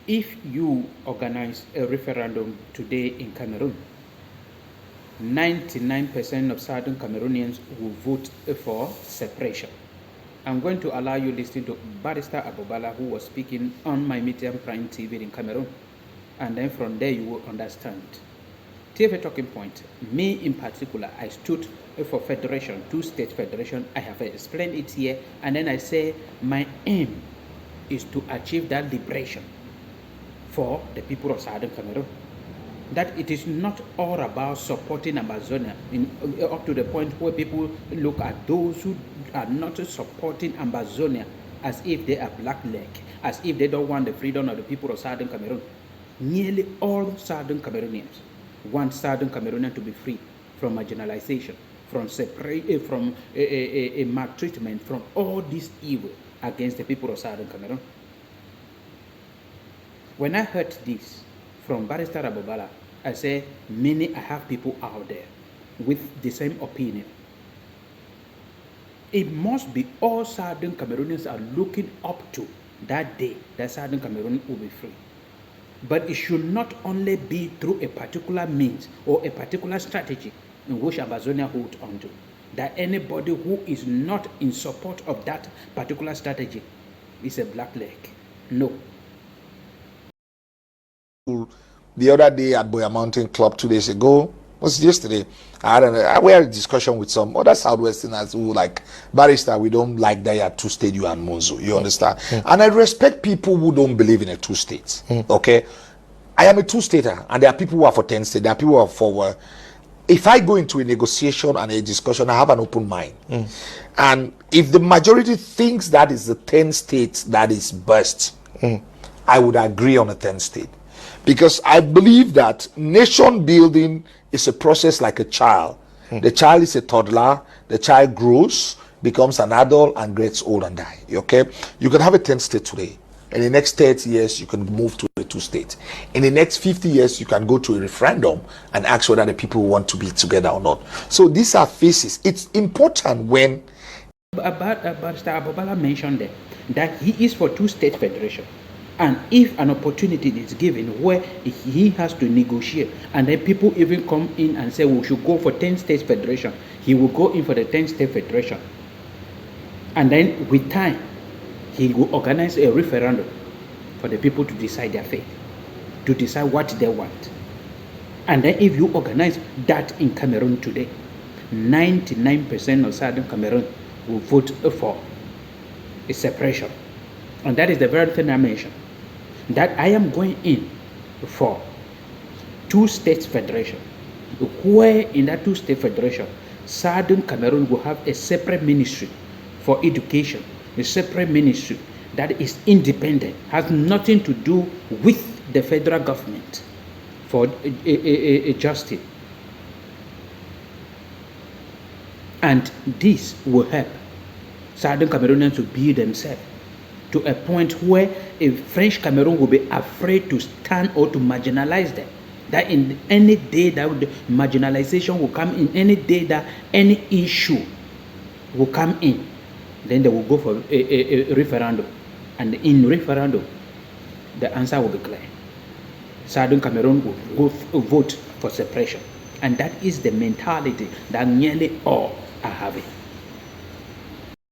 If you organize a referendum today in Cameroon, 99% of Southern Cameroonians will vote for separation. I'm going to allow you to listen to Barrister Abobala, who was speaking on my Medium Prime TV in Cameroon. And then from there, you will understand. TV talking point, me in particular, I stood for federation, two-state federation. I have explained it here. And then I say my aim is to achieve that liberation for the people of Southern Cameroon. That it is not all about supporting Amazonia up to the point where people look at those who are not supporting Amazonia as if they are black leg, as if they don't want the freedom of the people of Southern Cameroon. Nearly all Southern Cameroonians want Southern Cameroonians to be free from marginalization, from maltreatment, from all this evil against the people of Southern Cameroon. When I heard this from Barrister Abobala, I say, I have people out there with the same opinion. It must be all Southern Cameroonians are looking up to that day that Southern Cameroon will be free. But it should not only be through a particular means or a particular strategy in which Amazonia holds on to. That anybody who is not in support of that particular strategy is a black leg. No. The other day at Boya Mountain Club 2 days ago, was yesterday, I had a discussion with some other Southwesterners who like, Barrister, we don't like that you are two-state, you and Monzo, you understand? And I respect people who don't believe in a two-state, okay? I am a two-stater, and there are people who are for 10 states, there are people who are for... if I go into a negotiation and a discussion, I have an open mind. And if the majority thinks that is the 10 states that is best, I would agree on a 10 state. Because I believe that nation building is a process like a child. The child is a toddler, the child grows, becomes an adult, and gets old and die. Okay? You can have a 10 state today. In the next 30 years, you can move to a 2 state. In the next 50 years, you can go to a referendum and ask whether the people want to be together or not. So these are phases. It's important when... Barrister Abobala mentioned that he is for 2-state federation. And if an opportunity is given where he has to negotiate, and then people even come in and say we should go for 10-state federation, he will go in for the 10-state federation. And then with time, he will organize a referendum for the people to decide their fate, to decide what they want. And then if you organize that in Cameroon today, 99% of Southern Cameroon will vote for a separation. And that is the very thing I mentioned. That I am going in for 2-state federation, where in that 2-state federation, Southern Cameroon will have a separate ministry for education, a separate ministry that is independent, has nothing to do with the federal government for justice. And this will help Southern Cameroonians to build themselves to a point where a French Cameroon will be afraid to stand or to marginalize them. That in any day that the marginalization will come in, any day that any issue will come in, then they will go for a referendum. And in referendum, the answer will be clear. Southern Cameroon will vote for separation. And that is the mentality that nearly all are having.